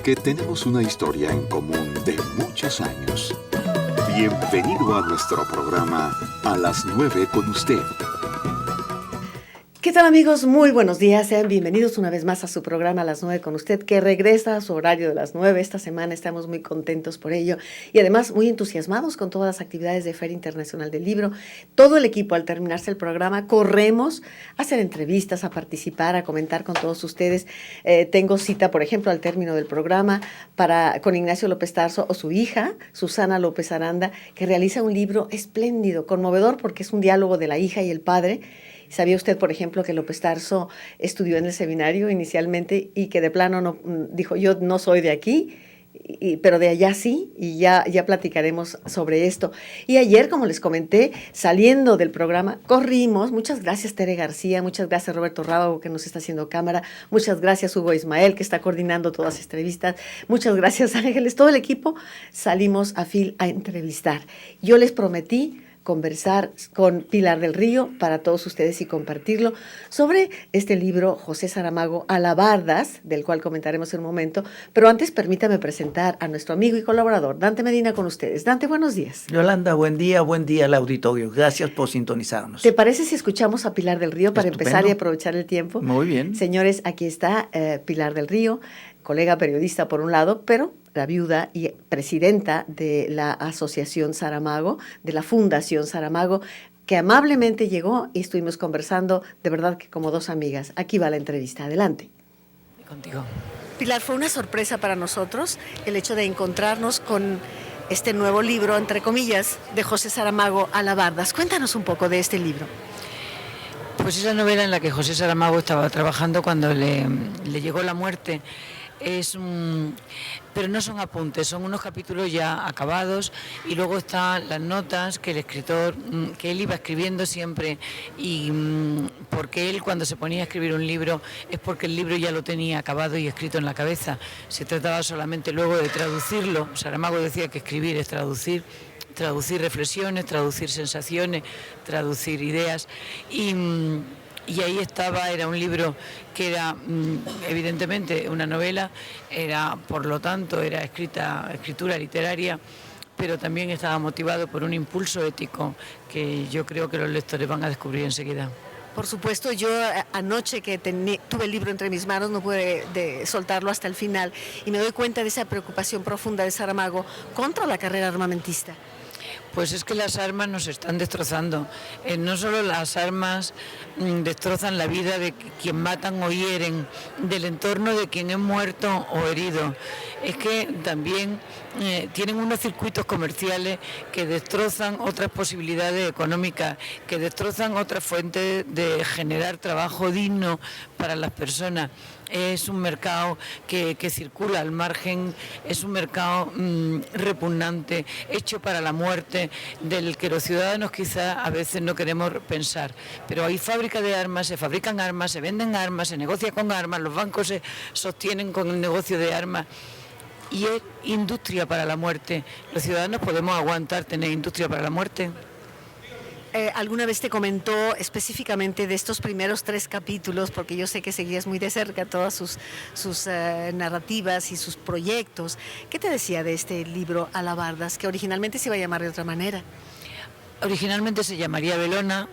porque tenemos una historia en común de muchos años. Bienvenido a nuestro programa A las 9 con usted. ¿Qué tal, amigos? Muy buenos días. Sean bienvenidos una vez más a su programa A las 9 con usted, que regresa a su horario de las 9. Esta semana estamos muy contentos por ello y además muy entusiasmados con todas las actividades de Feria Internacional del Libro. Todo el equipo, al terminarse el programa, corremos a hacer entrevistas, a participar, a comentar con todos ustedes. Tengo cita, por ejemplo, al término del programa con Ignacio López Tarso o su hija, Susana López Aranda, que realiza un libro espléndido, conmovedor, porque es un diálogo de la hija y el padre. ¿Sabía usted, por ejemplo, que López Tarso estudió en el seminario inicialmente y que de plano no, dijo, yo no soy de aquí, pero de allá sí, y ya platicaremos sobre esto? Y ayer, como les comenté, saliendo del programa, corrimos. Muchas gracias, Tere García, muchas gracias, Roberto Rábago, que nos está haciendo cámara, muchas gracias, Hugo Ismael, que está coordinando todas las entrevistas, muchas gracias, Ángeles, todo el equipo. Salimos a FIL a entrevistar. Yo les prometí conversar con Pilar del Río para todos ustedes y compartirlo sobre este libro, José Saramago, Alabardas, del cual comentaremos en un momento. Pero antes permítame presentar a nuestro amigo y colaborador, Dante Medina, con ustedes. Dante, buenos días. Yolanda, buen día al auditorio. Gracias por sintonizarnos. ¿Te parece si escuchamos a Pilar del Río para Estupendo. Empezar y aprovechar el tiempo? Muy bien. Señores, aquí está Pilar del Río, colega periodista por un lado, pero la viuda y presidenta de la Asociación Saramago, de la Fundación Saramago, que amablemente llegó y estuvimos conversando, de verdad que como dos amigas. Aquí va la entrevista. Adelante. Contigo. Pilar, fue una sorpresa para nosotros el hecho de encontrarnos con este nuevo libro, entre comillas, de José Saramago, Alabardas. Cuéntanos un poco de este libro. Pues es la novela en la que José Saramago estaba trabajando cuando le llegó la muerte. Pero no son apuntes, son unos capítulos ya acabados, y luego están las notas que el escritor, que él iba escribiendo siempre, y porque él, cuando se ponía a escribir un libro, es porque el libro ya lo tenía acabado y escrito en la cabeza. Se trataba solamente luego de traducirlo. Saramago decía que escribir es traducir reflexiones, traducir sensaciones, traducir ideas, y ahí estaba. Era un libro que era evidentemente una novela, por lo tanto era escritura literaria, pero también estaba motivado por un impulso ético que yo creo que los lectores van a descubrir enseguida. Por supuesto, yo anoche que tuve el libro entre mis manos no pude soltarlo hasta el final, y me doy cuenta de esa preocupación profunda de Saramago contra la carrera armamentista. Pues es que las armas nos están destrozando. No solo las armas destrozan la vida de quien matan o hieren, del entorno de quien es muerto o herido. Es que también tienen unos circuitos comerciales que destrozan otras posibilidades económicas, que destrozan otras fuentes de generar trabajo digno para las personas. Es un mercado que circula al margen, es un mercado repugnante, hecho para la muerte, del que los ciudadanos quizás a veces no queremos pensar. Pero hay fábrica de armas, se fabrican armas, se venden armas, se negocia con armas, los bancos se sostienen con el negocio de armas. Y es industria para la muerte. ¿Los ciudadanos podemos aguantar tener industria para la muerte? ¿Alguna vez te comentó específicamente de estos primeros 3 capítulos? Porque yo sé que seguías muy de cerca todas sus narrativas y sus proyectos. ¿Qué te decía de este libro, Alabardas, que originalmente se iba a llamar de otra manera? Originalmente se llamaría Belona,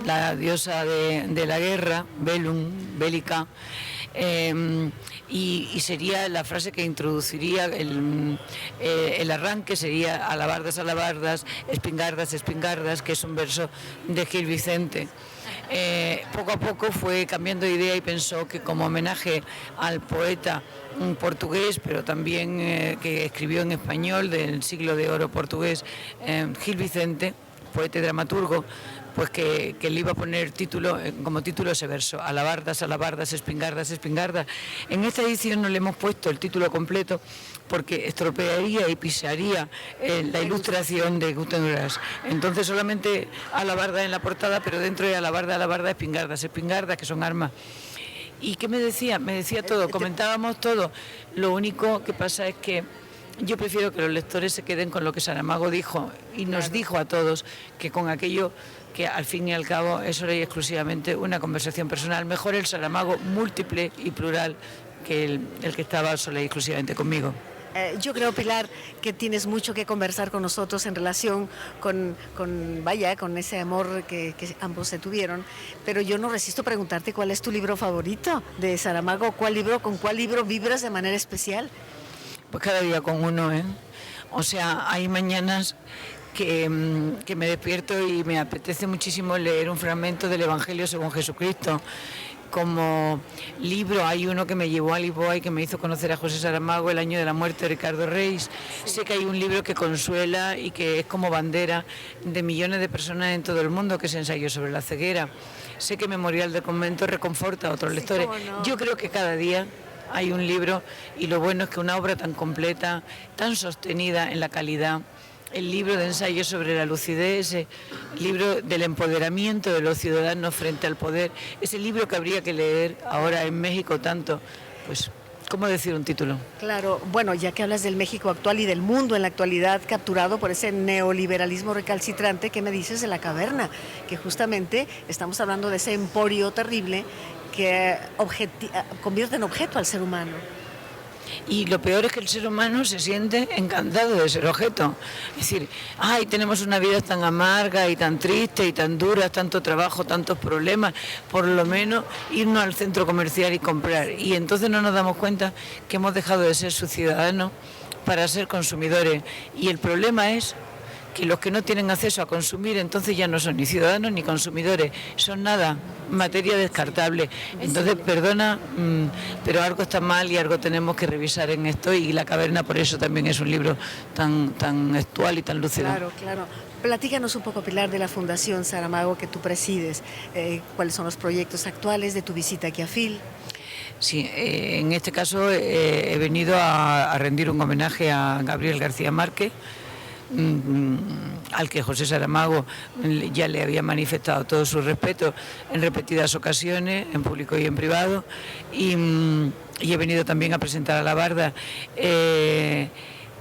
la diosa de la guerra, Belum, bélica. Y sería la frase que introduciría el arranque, sería alabardas, alabardas, espingardas, espingardas, que es un verso de Gil Vicente. Poco a poco fue cambiando de idea y pensó que, como homenaje al poeta portugués, pero también que escribió en español del siglo de oro portugués, Gil Vicente, poeta y dramaturgo, pues que le iba a poner como título ese verso: alabardas, alabardas, espingardas, espingardas. En esta edición no le hemos puesto el título completo porque estropearía y pisaría la ilustración de Gutenberg. Entonces solamente alabarda en la portada, pero dentro de alabarda, alabarda, espingardas, espingardas, que son armas. ¿Y qué me decía? Me decía todo, comentábamos todo. Lo único que pasa es que yo prefiero que los lectores se queden con lo que Saramago dijo y nos dijo a todos, que con aquello que al fin y al cabo es solo y exclusivamente una conversación personal. Mejor el Saramago múltiple y plural que el que estaba sola y exclusivamente conmigo. Yo creo, Pilar, que tienes mucho que conversar con nosotros en relación con ese amor que ambos se tuvieron, pero yo no resisto preguntarte cuál es tu libro favorito de Saramago, con cuál libro vibras de manera especial. Pues cada día con uno, ¿eh? O sea, hay mañanas que me despierto y me apetece muchísimo leer un fragmento del Evangelio según Jesucristo. Como libro hay uno que me llevó a Lisboa y que me hizo conocer a José Saramago, El año de la muerte de Ricardo Reis. Sé que hay un libro que consuela y que es como bandera de millones de personas en todo el mundo, que es Ensayo sobre la ceguera. Sé que Memorial del convento reconforta a otros lectores. No. Yo creo que cada día hay un libro, y lo bueno es que una obra tan completa, tan sostenida en la calidad, el libro de ensayo sobre la lucidez, ese libro del empoderamiento de los ciudadanos frente al poder, ese libro que habría que leer ahora en México tanto, pues, ¿cómo decir un título? Claro, bueno, ya que hablas del México actual y del mundo en la actualidad capturado por ese neoliberalismo recalcitrante, ¿qué me dices de La Caverna? Que justamente estamos hablando de ese emporio terrible que convierte en objeto al ser humano. Y lo peor es que el ser humano se siente encantado de ser objeto. Es decir, ay, tenemos una vida tan amarga y tan triste y tan dura, tanto trabajo, tantos problemas, por lo menos irnos al centro comercial y comprar. Y entonces no nos damos cuenta que hemos dejado de ser sus ciudadanos para ser consumidores. Y el problema es que los que no tienen acceso a consumir entonces ya no son ni ciudadanos ni consumidores, son nada, materia descartable. Entonces, perdona, pero algo está mal y algo tenemos que revisar en esto, y La Caverna por eso también es un libro tan actual y tan lúcido. Claro, claro. Platícanos un poco, Pilar, de la Fundación Saramago que tú presides. ¿Cuáles son los proyectos actuales de tu visita aquí a FIL? Sí, en este caso he venido a rendir un homenaje a Gabriel García Márquez, al que José Saramago ya le había manifestado todo su respeto en repetidas ocasiones, en público y en privado, y he venido también a presentar a la Barda.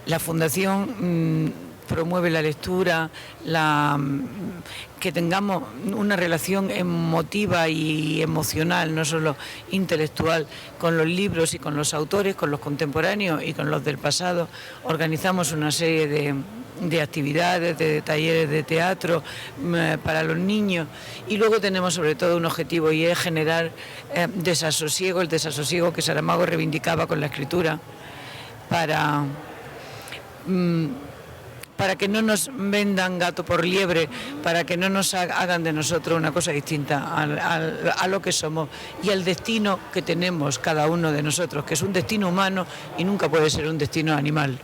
La Fundación promueve la lectura, que tengamos una relación emotiva y emocional, no solo intelectual, con los libros y con los autores, con los contemporáneos y con los del pasado. Organizamos una serie de actividades, de talleres de teatro para los niños, y luego tenemos sobre todo un objetivo, y es generar desasosiego, el desasosiego que Saramago reivindicaba con la escritura, para que no nos vendan gato por liebre, para que no nos hagan de nosotros una cosa distinta a lo que somos y al destino que tenemos cada uno de nosotros, que es un destino humano y nunca puede ser un destino animal.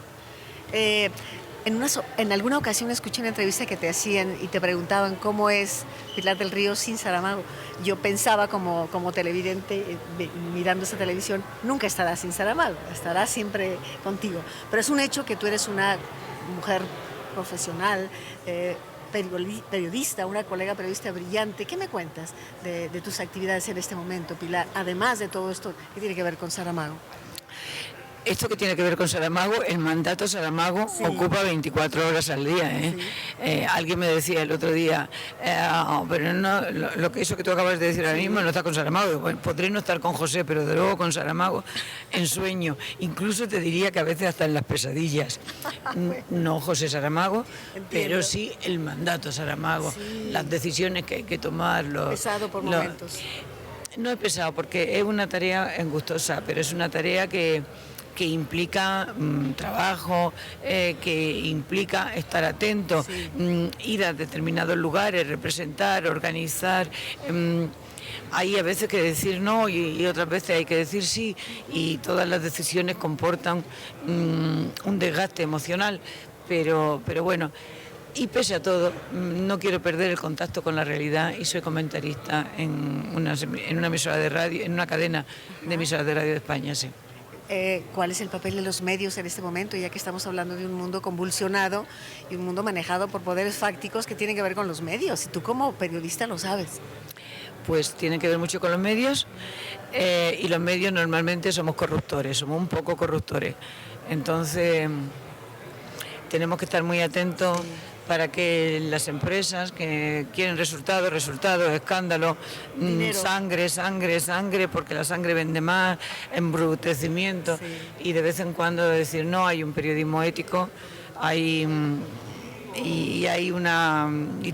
En alguna ocasión escuché una entrevista que te hacían y te preguntaban cómo es Pilar del Río sin Saramago. Yo pensaba como televidente, mirando esa televisión, nunca estará sin Saramago, estará siempre contigo. Pero es un hecho que tú eres una mujer profesional, periodista, una colega periodista brillante. ¿Qué me cuentas de tus actividades en este momento, Pilar? Además de todo esto que tiene que ver con Saramago. Esto que tiene que ver con Saramago, el mandato Saramago ocupa 24 horas al día. Sí. Alguien me decía el otro día, pero no, eso que tú acabas de decir ahora mismo no está con Saramago. Bueno, podré no estar con José, pero de luego con Saramago en sueño. Incluso te diría que a veces hasta en las pesadillas. No José Saramago, pero sí el mandato Saramago, las decisiones que hay que tomar. Pesado por momentos. No es pesado porque es una tarea angustosa, pero es una tarea que implica trabajo, que implica estar atento, ir a determinados lugares, representar, organizar. Hay a veces que decir no y otras veces hay que decir sí, y todas las decisiones comportan un desgaste emocional, pero bueno. Y pese a todo, no quiero perder el contacto con la realidad y soy comentarista en una emisora de radio, en una cadena de emisoras de radio de España, sí. ¿Cuál es el papel de los medios en este momento, ya que estamos hablando de un mundo convulsionado y un mundo manejado por poderes fácticos que tienen que ver con los medios? Y tú como periodista lo sabes. Pues tiene que ver mucho con los medios, y los medios normalmente somos corruptores, somos un poco corruptores. Entonces tenemos que estar muy atentos para que las empresas que quieren resultados, escándalo, sangre, porque la sangre vende más, embrutecimiento, y de vez en cuando decir no, hay un periodismo ético, y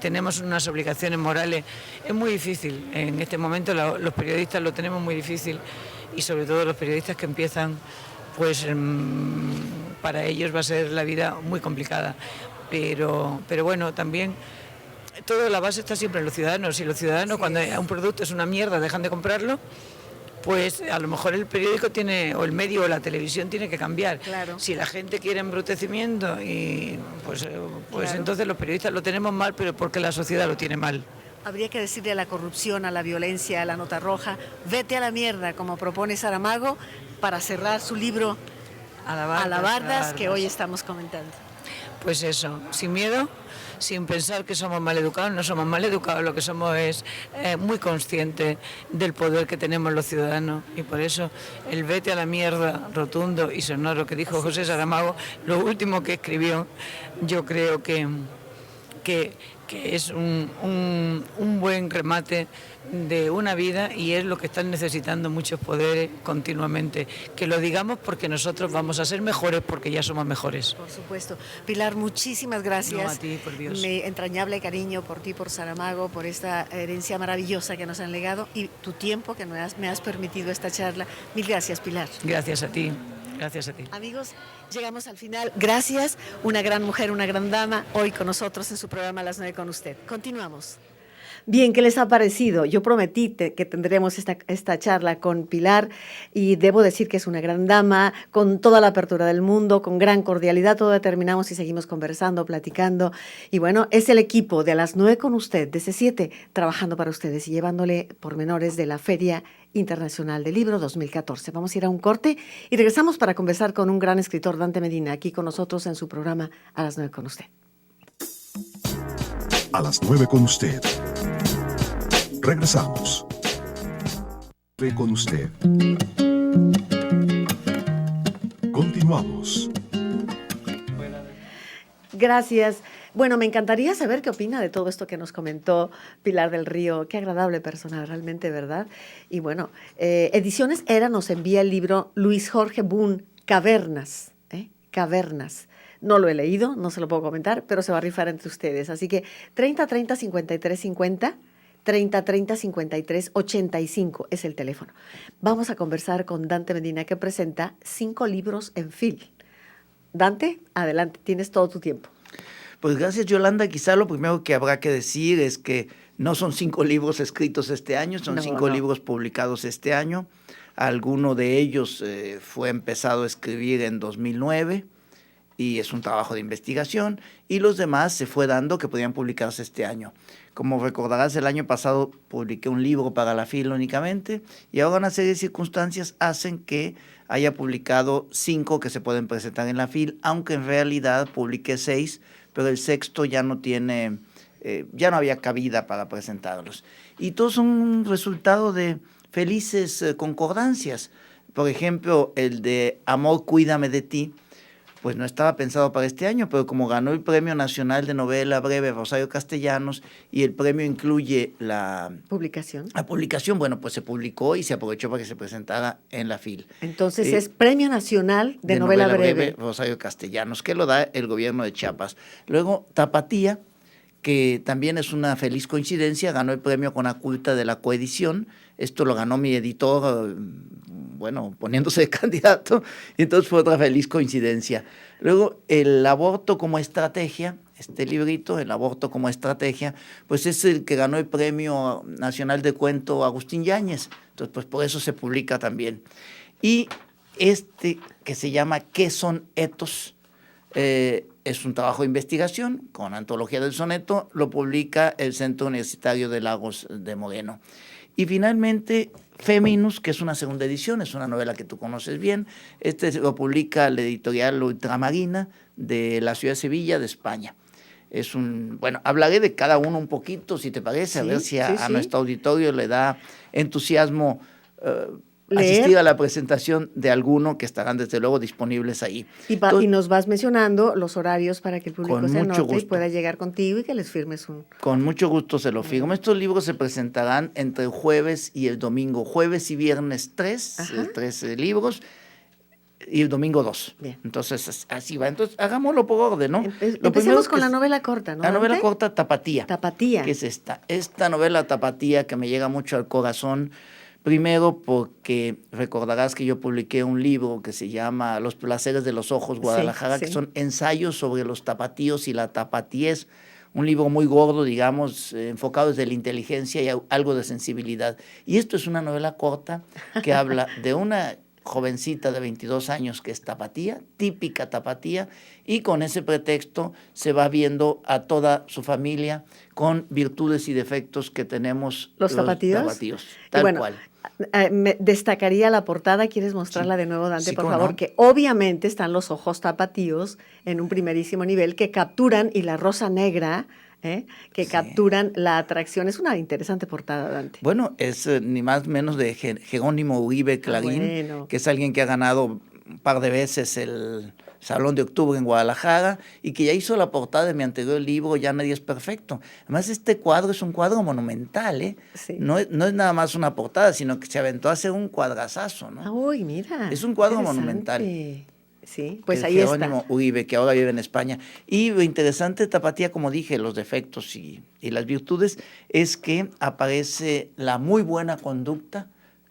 tenemos unas obligaciones morales. Es muy difícil, en este momento los periodistas lo tenemos muy difícil, y sobre todo los periodistas que empiezan, pues para ellos va a ser la vida muy complicada. Pero bueno, también toda la base está siempre en los ciudadanos. Si los ciudadanos, cuando un producto es una mierda, dejan de comprarlo, pues a lo mejor el periódico o el medio o la televisión tiene que cambiar. Claro. Si la gente quiere embrutecimiento, pues Claro. entonces los periodistas lo tenemos mal, pero porque la sociedad lo tiene mal. Habría que decirle a la corrupción, a la violencia, a la nota roja, vete a la mierda, como propone Saramago, para cerrar su libro Alabardas, que hoy estamos comentando. Pues eso, sin miedo, sin pensar que somos mal educados. No somos mal educados, lo que somos es muy conscientes del poder que tenemos los ciudadanos, y por eso el vete a la mierda rotundo y sonoro que dijo José Saramago, lo último que escribió, yo creo que es un buen remate de una vida, y es lo que están necesitando muchos poderes continuamente. Que lo digamos porque nosotros vamos a ser mejores, porque ya somos mejores. Por supuesto. Pilar, muchísimas gracias. No, a ti, por Dios. Mi entrañable cariño por ti, por Saramago, por esta herencia maravillosa que nos han legado, y tu tiempo que me has permitido esta charla. Mil gracias, Pilar. Gracias a ti. Gracias a ti. Amigos, llegamos al final. Gracias. Una gran mujer, una gran dama, hoy con nosotros en su programa a las 9 con usted. Continuamos. Bien, ¿qué les ha parecido? Yo prometí que tendremos esta charla con Pilar, y debo decir que es una gran dama, con toda la apertura del mundo, con gran cordialidad. Todo terminamos y seguimos conversando, platicando. Y bueno, es el equipo de A las 9 con usted, de C7, trabajando para ustedes y llevándole pormenores de la Feria Internacional del Libro 2014. Vamos a ir a un corte y regresamos para conversar con un gran escritor, Dante Medina, aquí con nosotros en su programa A las 9 con usted. A las 9 con usted. Regresamos. Con usted. Continuamos. Gracias. Bueno, me encantaría saber qué opina de todo esto que nos comentó Pilar del Río. Qué agradable persona, realmente, ¿verdad? Y bueno, Ediciones Era nos envía el libro Luis Jorge Boone, Cavernas. Cavernas. No lo he leído, no se lo puedo comentar, pero se va a rifar entre ustedes. Así que 30 30 53 50, 30 30 53 85 es el teléfono. Vamos a conversar con Dante Medina, que presenta 5 libros en fil. Dante, adelante, tienes todo tu tiempo. Pues gracias, Yolanda. Quizá lo primero que habrá que decir es que no son 5 libros escritos este año, son 5 libros publicados este año. Alguno de ellos fue empezado a escribir en 2009 y es un trabajo de investigación, y los demás se fue dando que podían publicarse este año. Como recordarás, el año pasado publiqué un libro para la FIL únicamente, y ahora una serie de circunstancias hacen que haya publicado 5 que se pueden presentar en la FIL, aunque en realidad publiqué 6, pero el sexto ya no tiene, ya no había cabida para presentarlos. Y todos son un resultado de felices concordancias. Por ejemplo, el de Amor, cuídame de ti, pues no estaba pensado para este año, pero como ganó el Premio Nacional de Novela Breve Rosario Castellanos y el premio incluye la publicación, bueno, pues se publicó y se aprovechó para que se presentara en la FIL. Entonces es Premio Nacional de Novela Breve Rosario Castellanos, que lo da el gobierno de Chiapas. Luego Tapatía, que también es una feliz coincidencia, ganó el premio Conaculta de la coedición. Esto lo ganó mi editor, bueno, poniéndose de candidato, y entonces fue otra feliz coincidencia. Luego, El aborto como estrategia, este librito, El aborto como estrategia, pues es el que ganó el Premio Nacional de Cuento Agustín Yáñez, entonces pues por eso se publica también. Y este que se llama ¿Qué son etos? Es un trabajo de investigación con antología del soneto, lo publica el Centro Universitario de Lagos de Moreno. Y finalmente, Féminus, que es una segunda edición, es una novela que tú conoces bien. Este lo publica la editorial Ultramarina de la ciudad de Sevilla, de España. Es bueno, hablaré de cada uno un poquito, si te parece, a ver si a nuestro auditorio le da entusiasmo asistir a la presentación de alguno que estarán desde luego disponibles ahí. Y nos vas mencionando los horarios para que el público Con se mucho anote y gusto. pueda llegar contigo y que les firmes un... Con mucho gusto se lo firmo. Estos libros se presentarán entre el jueves y el domingo. Jueves y viernes 3 libros, y el domingo 2. Bien. Entonces, así va. Entonces, hagámoslo por orden, ¿no? Empecemos con la novela corta, ¿no? La novela Dante? corta Tapatía. Tapatía. Que es esta novela Tapatía que me llega mucho al corazón. Primero porque recordarás que yo publiqué un libro que se llama Los placeres de los ojos, Guadalajara, Sí. que son ensayos sobre los tapatíos y la tapatíez. Un libro muy gordo, digamos, enfocado desde la inteligencia y algo de sensibilidad. Y esto es una novela corta que habla de una jovencita de 22 años que es tapatía, típica tapatía, y con ese pretexto se va viendo a toda su familia con virtudes y defectos que tenemos ¿Los tapatíos? Tal bueno, cual. Me destacaría la portada, ¿quieres mostrarla Sí. de nuevo, Dante, Sí, por cómo favor? no. Que obviamente están los ojos tapatíos en un primerísimo nivel que capturan, y la rosa negra, que Sí. capturan la atracción. Es una interesante portada, Dante. Bueno, es ni más menos de Jerónimo Uribe Clarín, bueno. que es alguien que ha ganado un par de veces el Salón de Octubre en Guadalajara y que ya hizo la portada de mi anterior libro, Ya nadie es perfecto. Además, este cuadro es un cuadro monumental, ¿eh? Sí. No es nada más una portada, sino que se aventó a hacer un cuadrazazo, ¿no? Uy, mira. Es un cuadro interesante. monumental. Sí, pues Que ahí Jerónimo está. Uribe, que ahora vive en España. Y lo interesante de Tapatía, como dije, los defectos y las virtudes, es que aparece la muy buena conducta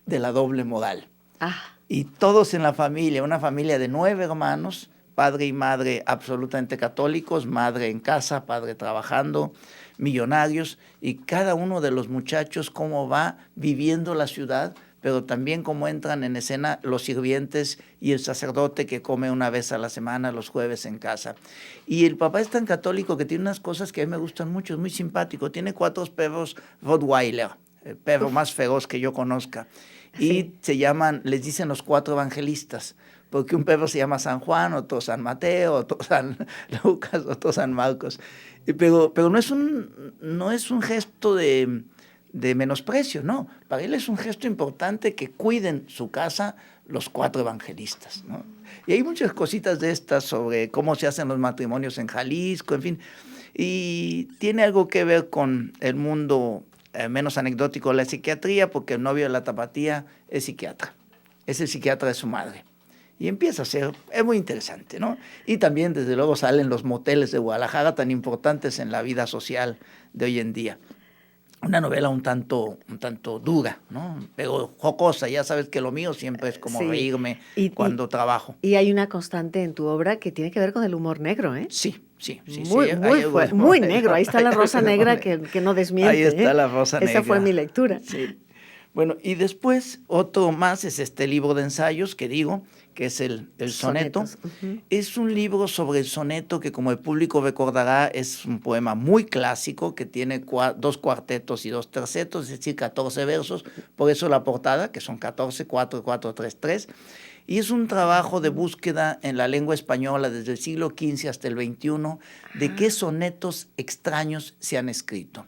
de la doble moral. Ah, Y todos en la familia, una familia de 9 hermanos, padre y madre absolutamente católicos, madre en casa, padre trabajando, millonarios, y cada uno de los muchachos cómo va viviendo la ciudad, pero también cómo entran en escena los sirvientes y el sacerdote que come una vez a la semana, los jueves en casa. Y el papá es tan católico que tiene unas cosas que a mí me gustan mucho, es muy simpático. Tiene 4 perros Rottweiler, el perro más feroz que yo conozca. Y Sí. se llaman, les dicen los 4 evangelistas, porque un perro se llama San Juan, otro San Mateo, otro San Lucas, otro San Marcos. Pero no es un gesto de menosprecio, no. Para él es un gesto importante que cuiden su casa los 4 evangelistas, ¿no? Y hay muchas cositas de estas sobre cómo se hacen los matrimonios en Jalisco, en fin. Y tiene algo que ver con el mundo menos anecdótico de la psiquiatría, porque el novio de la tapatía es psiquiatra. Es el psiquiatra de su madre. Y empieza a ser, es muy interesante, ¿no? Y también, desde luego, salen los moteles de Guadalajara tan importantes en la vida social de hoy en día. Una novela un tanto dura, ¿no? Pero jocosa. Ya sabes que lo mío siempre es como Sí. reírme Y- cuando trabajo. y hay una constante en tu obra que tiene que ver con el humor negro, ¿eh? Sí. Muy, hay muy, algo de muy humor negro. Ahí está la hay rosa algo de negra humor que no desmiente. Ahí está ¿eh? la rosa negra. Esa fue mi lectura. Sí. Bueno, y después otro más es este libro de ensayos que digo, que es el soneto. Sonetos, ujú. Es un libro sobre el soneto que, como el público recordará, es un poema muy clásico que tiene 2 cuartetos y 2 tercetos, es decir, 14 versos. Por eso la portada, que son 14, 4, 4, 3, 3. Y es un trabajo de búsqueda en la lengua española desde el siglo XV hasta el XXI de qué sonetos extraños se han escrito.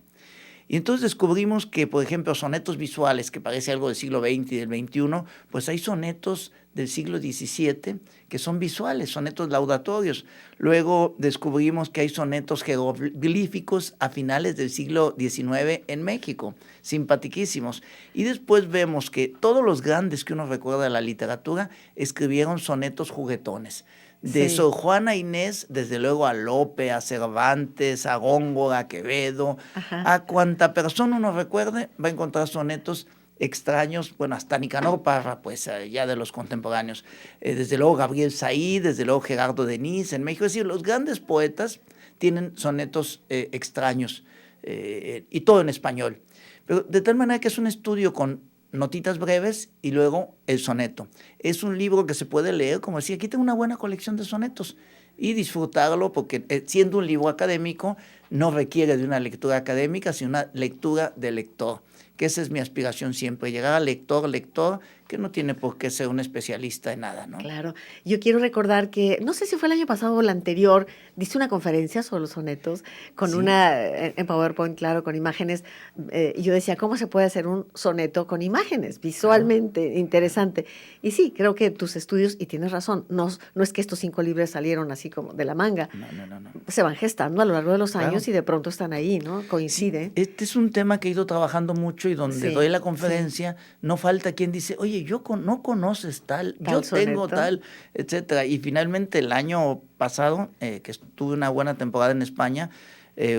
Y entonces descubrimos que, por ejemplo, sonetos visuales, que parece algo del siglo XX y del XXI, pues hay sonetos del siglo XVII que son visuales, sonetos laudatorios. Luego descubrimos que hay sonetos jeroglíficos a finales del siglo XIX en México, simpatiquísimos. Y después vemos que todos los grandes que uno recuerda de la literatura escribieron sonetos juguetones. De Sí. Sor Juana Inés, desde luego a Lope, a Cervantes, a Góngora, a Quevedo, Ajá. a cuanta persona uno recuerde, va a encontrar sonetos extraños, bueno, hasta Nicanor Parra, pues ya de los contemporáneos, desde luego Gabriel Said, desde luego Gerardo Denis en México, es decir, los grandes poetas tienen sonetos extraños, y todo en español, pero de tal manera que es un estudio con notitas breves y luego el soneto. Es un libro que se puede leer, como decía, aquí tengo una buena colección de sonetos y disfrutarlo porque siendo un libro académico no requiere de una lectura académica, sino una lectura de lector, que esa es mi aspiración siempre, llegar al lector que no tiene por qué ser un especialista en nada, ¿no? Claro. Yo quiero recordar que, no sé si fue el año pasado o el anterior, diste una conferencia sobre los sonetos con Sí. en PowerPoint, claro, con imágenes. Y yo decía, ¿cómo se puede hacer un soneto con imágenes? Visualmente interesante. interesante. Y sí, creo que tus estudios, y tienes razón, no es que estos 5 libros salieron así como de la manga. No. Se van gestando a lo largo de los Claro. años y de pronto están ahí, ¿no? Coincide. Este es un tema que he ido trabajando mucho y donde Sí, doy la conferencia, no falta quien dice, oye, no conoces tal, yo tengo soneto. tal, etcétera. Y finalmente el año pasado, que tuve una buena temporada en España,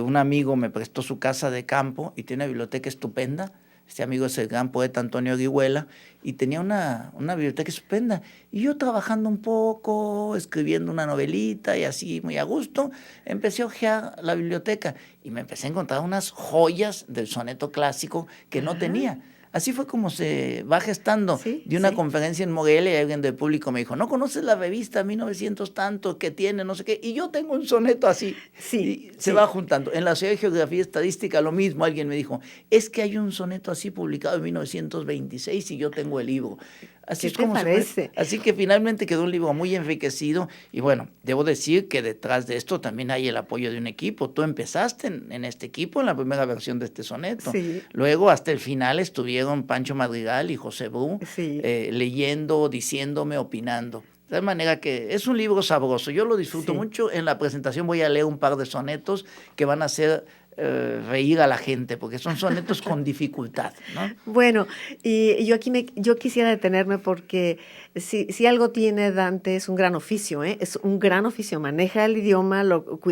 un amigo me prestó su casa de campo y tiene una biblioteca estupenda. Este amigo es el gran poeta Antonio Orihuela y tenía una biblioteca estupenda. Y yo trabajando un poco, escribiendo una novelita y así muy a gusto, empecé a hojear la biblioteca y me empecé a encontrar unas joyas del soneto clásico que no tenía. Así fue como se va gestando. Sí, Di una sí. conferencia en Morelia y alguien del público me dijo, ¿no conoces la revista 1900 tanto que tiene no sé qué? Y yo tengo un soneto así. Sí, Y se va juntando. En la Sociedad de Geografía y Estadística lo mismo. Alguien me dijo, es que hay un soneto así publicado en 1926 y yo tengo el libro. Así ¿Qué es te como parece? así que finalmente quedó un libro muy enriquecido y bueno, debo decir que detrás de esto también hay el apoyo de un equipo. Tú empezaste en este equipo, en la primera versión de este soneto. Sí. Luego hasta el final estuvieron Pancho Madrigal y José Bru Sí. leyendo, diciéndome, opinando. De tal manera que es un libro sabroso. Yo lo disfruto Sí. mucho. En la presentación voy a leer un par de sonetos que van a hacer reír a la gente, porque son sonetos con dificultad, ¿no? Bueno, y yo quisiera detenerme porque si algo tiene Dante es un gran oficio, ¿eh? Es un gran oficio, maneja el idioma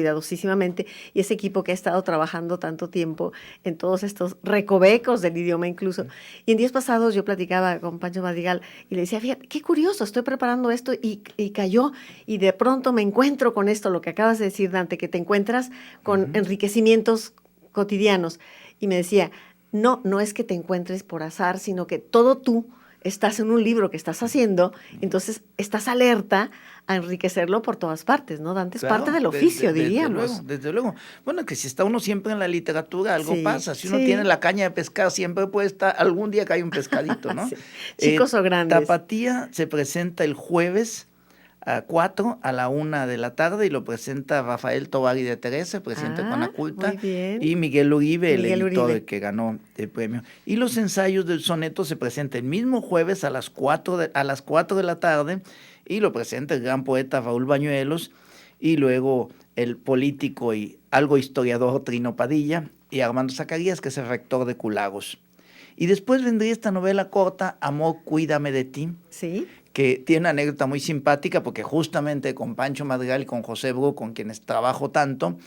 cuidadosísimamente y ese equipo que ha estado trabajando tanto tiempo en todos estos recovecos del idioma incluso. Y en días pasados yo platicaba con Pancho Madrigal y le decía, fíjate, qué curioso, estoy preparando esto y cayó y de pronto me encuentro con esto, lo que acabas de decir, Dante, que te encuentras con enriquecimientos cotidianos. Y me decía, no es que te encuentres por azar, sino que todo tú estás en un libro que estás haciendo, entonces estás alerta a enriquecerlo por todas partes, ¿no, Dante? Es Claro, parte del oficio, diríamos. Desde luego. Bueno, que si está uno siempre en la literatura, algo Sí, pasa. Si uno sí. tiene la caña de pescar, siempre puede estar, algún día cae un pescadito, ¿no? Sí. Chicos o grandes. Tapatía se presenta el jueves a 4 a la 1 de la tarde y lo presenta Rafael Tovari de Teresa, presidente de Conaculta, muy bien. y Miguel Uribe, Miguel el editor Uribe. que ganó el premio. Y los ensayos del soneto se presentan el mismo jueves a las 4 de la tarde y lo presenta el gran poeta Raúl Bañuelos y luego el político y algo historiador Trino Padilla y Armando Zacarías, que es el rector de Culagos. Y después vendría esta novela corta, Amor, cuídame de ti, Sí. que tiene una anécdota muy simpática porque justamente con Pancho Madrigal y con José Bru, con quienes trabajo tanto,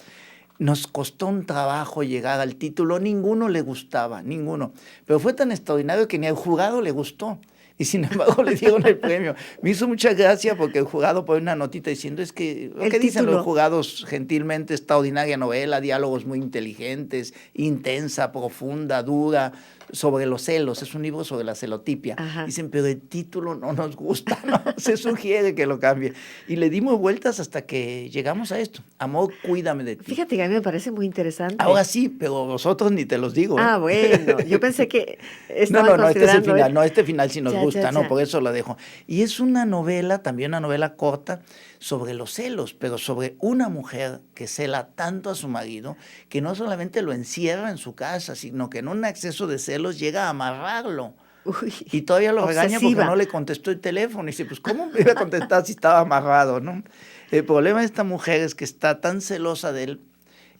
nos costó un trabajo llegar al título, ninguno le gustaba, ninguno. Pero fue tan extraordinario que ni al jurado le gustó. Y sin embargo le dieron el premio. Me hizo mucha gracia porque el jurado pone una notita diciendo, es que lo que dicen los jurados gentilmente, extraordinaria novela, diálogos muy inteligentes, intensa, profunda, dura, sobre los celos, es un libro sobre la celotipia. Ajá. Dicen, pero el título no nos gusta, ¿no? Se sugiere que lo cambie. Y le dimos vueltas hasta que llegamos a esto. Amor, cuídame de ti. Fíjate que a mí me parece muy interesante. Ahora sí, pero vosotros ni te los digo. Ah, bueno, yo pensé que estaban No, este es el considerando, final, no, este final sí nos Ya, gusta, ya, no, ya. por eso la dejo. Y es una novela, también una novela corta, sobre los celos, pero sobre una mujer que cela tanto a su marido que no solamente lo encierra en su casa, sino que en un exceso de celos llega a amarrarlo. Uy, Y todavía lo regaña porque obsesiva. no le contestó el teléfono. Y dice, pues, ¿cómo me iba a contestar si estaba amarrado, no? El problema de esta mujer es que está tan celosa de él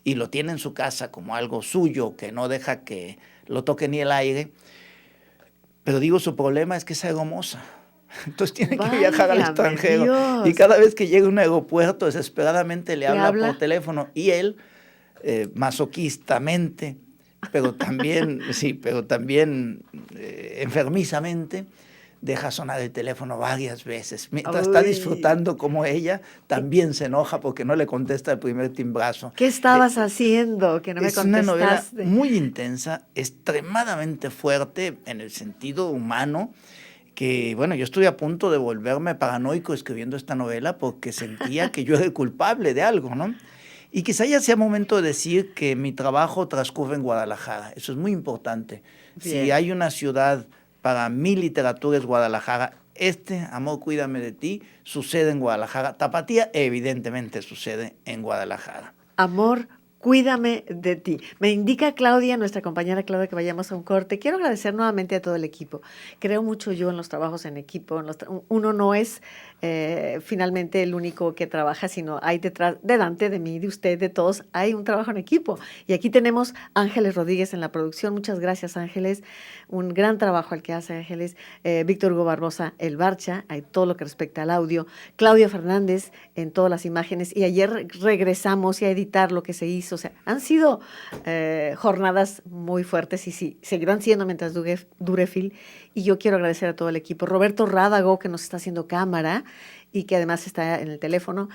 y lo tiene en su casa como algo suyo, que no deja que lo toque ni el aire. Pero digo, su problema es que es hermosa. Entonces tiene que viajar al Válgame extranjero. Dios. Y cada vez que llega a un aeropuerto, desesperadamente le habla habla? por teléfono. Y él, masoquistamente, pero también, enfermizamente, deja sonar el teléfono varias veces. Mientras está Uy. disfrutando como ella, también se enoja porque no le contesta el primer timbrazo. ¿Qué estabas haciendo que no me Es una novela contestaste? muy intensa, extremadamente fuerte en el sentido humano, que bueno, yo estuve a punto de volverme paranoico escribiendo esta novela porque sentía que yo era el culpable de algo, ¿no? Y quizá ya sea momento de decir que mi trabajo transcurre en Guadalajara, eso es muy importante. Si Bien. hay una ciudad para mi literatura es Guadalajara. Amor, cuídame de ti, sucede en Guadalajara. Tapatía evidentemente sucede en Guadalajara. Amor, Cuídame de ti. Me indica Claudia, nuestra compañera Claudia, que vayamos a un corte. Quiero agradecer nuevamente a todo el equipo. Creo mucho yo en los trabajos en equipo. Uno no es finalmente el único que trabaja, sino hay detrás de Dante, de mí, de usted, de todos, hay un trabajo en equipo. Y aquí tenemos Ángeles Rodríguez en la producción. Muchas gracias, Ángeles. Un gran trabajo el que hace Ángeles. Víctor Hugo Barbosa, el Barcha, hay todo lo que respecta al audio. Claudia Fernández en todas las imágenes. Y ayer regresamos y a editar lo que se hizo. O sea, han sido jornadas muy fuertes y sí, seguirán siendo mientras dure Phil. Y yo quiero agradecer a todo el equipo. Roberto Rádago, que nos está haciendo cámara y que además está en el teléfono.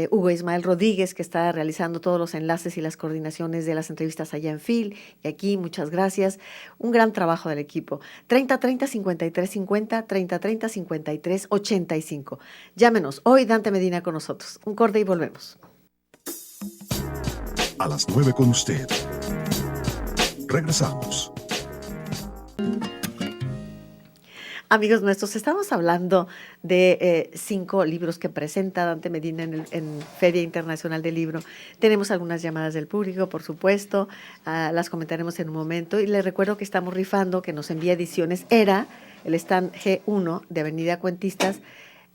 Hugo Ismael Rodríguez, que está realizando todos los enlaces y las coordinaciones de las entrevistas allá en Phil. Y aquí, muchas gracias. Un gran trabajo del equipo. 3030-5350, 3030-5385. Llámenos. Hoy Dante Medina con nosotros. Un corte y volvemos. A las 9 con usted. Regresamos. Amigos nuestros, estamos hablando de 5 libros que presenta Dante Medina en Feria Internacional del Libro. Tenemos algunas llamadas del público, por supuesto, las comentaremos en un momento. Y les recuerdo que estamos rifando, que nos envía ediciones ERA, el stand G1 de Avenida Cuentistas,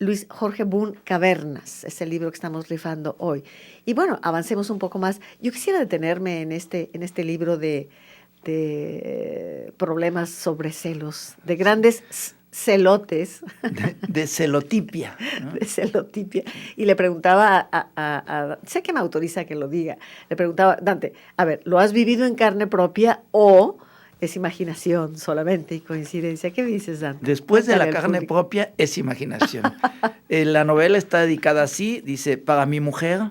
Luis Jorge Boone Cavernas, es el libro que estamos rifando hoy. Y bueno, avancemos un poco más. Yo quisiera detenerme en este libro de problemas sobre celos, de grandes celotes. De celotipia, ¿no? De celotipia. Y le preguntaba sé que me autoriza que lo diga, le preguntaba, Dante, a ver, ¿lo has vivido en carne propia o es imaginación solamente y coincidencia? ¿Qué dices, Dante? Después de la Cuéntale al carne público. propia es imaginación. La novela está dedicada así, dice, para mi mujer,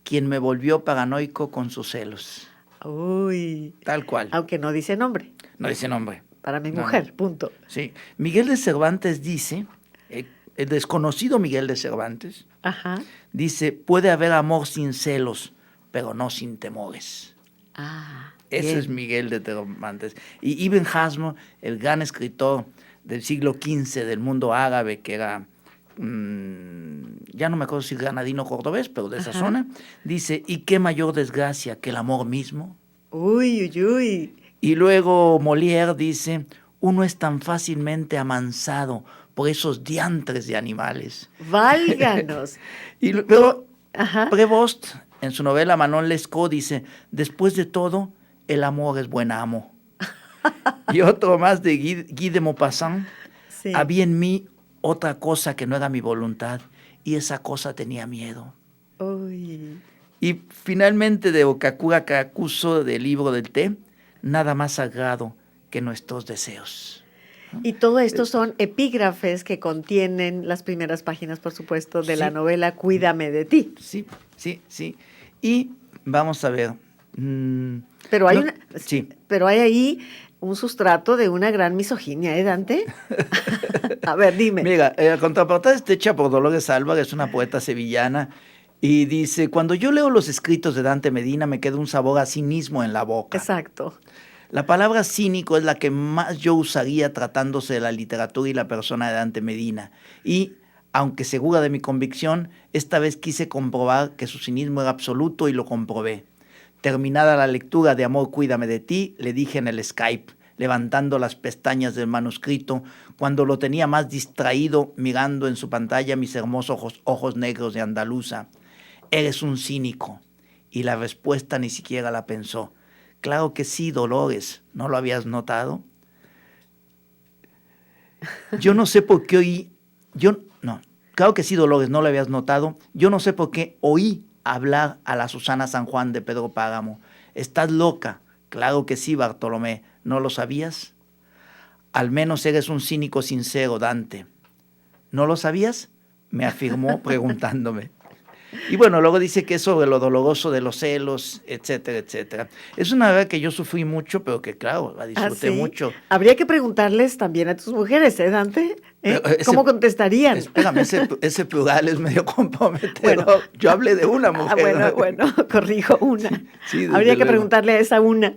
quien me volvió paranoico con sus celos. Uy. Tal cual. Aunque no dice nombre. No dice nombre. Para mi No, mujer, no. punto. Sí. Miguel de Cervantes dice, el desconocido Miguel de Cervantes, Ajá. dice, puede haber amor sin celos, pero no sin temores. Ah, Ese bien. es Miguel de Cervantes. Y Ibn Hazm, el gran escritor del siglo XV del mundo árabe, que era, ya no me acuerdo si granadino cordobés, pero de esa Ajá. zona, dice, ¿y qué mayor desgracia que el amor mismo? Uy, uy, uy. Y luego Molière dice, uno es tan fácilmente amansado por esos diantres de animales. Válganos. Pero Ajá. Prévost, en su novela Manon Lescaut, dice, después de todo, el amor es buen amo. Y otro más de Guy de Maupassant, Sí. había en mí otra cosa que no era mi voluntad, y esa cosa tenía miedo. Uy. Y finalmente de Okakura Kakuso, del libro del té, nada más sagrado que nuestros deseos. Y todo esto son epígrafes que contienen las primeras páginas, por supuesto, de la Sí. novela Cuídame de ti. Sí, sí, sí. Y vamos a ver. Pero hay, no, sí. pero hay ahí un sustrato de una gran misoginia, ¿eh, Dante? A ver, dime. Mira, la contraportada está hecha por Dolores Álvarez, es una poeta sevillana, y dice, cuando yo leo los escritos de Dante Medina me queda un sabor a cinismo en la boca. Exacto. La palabra cínico es la que más yo usaría tratándose de la literatura y la persona de Dante Medina. Y, aunque segura de mi convicción, esta vez quise comprobar que su cinismo era absoluto y lo comprobé. Terminada la lectura de Amor, cuídame de ti, le dije en el Skype, levantando las pestañas del manuscrito, cuando lo tenía más distraído mirando en su pantalla mis hermosos ojos negros de andaluza. Eres un cínico. Y la respuesta ni siquiera la pensó. Claro que sí, Dolores, ¿no lo habías notado? Yo no sé por qué claro que sí, Dolores, no lo habías notado. Yo no sé por qué oí hablar a la Susana San Juan de Pedro Páramo. Estás loca. Claro que sí, Bartolomé, ¿no lo sabías? Al menos eres un cínico sincero, Dante. ¿No lo sabías? Me afirmó preguntándome. Y bueno, luego dice que es sobre lo doloroso de los celos, etcétera, etcétera. Es una verdad que yo sufrí mucho, pero que claro, la disfruté ¿Ah, sí? mucho. Habría que preguntarles también a tus mujeres, ¿eh, Dante? Pero ¿Cómo contestarían? Espérame, ese plural es medio comprometedor. Bueno. Yo hablé de una mujer. Bueno, corrijo una. Sí, desde Habría que luego. preguntarle a esa una.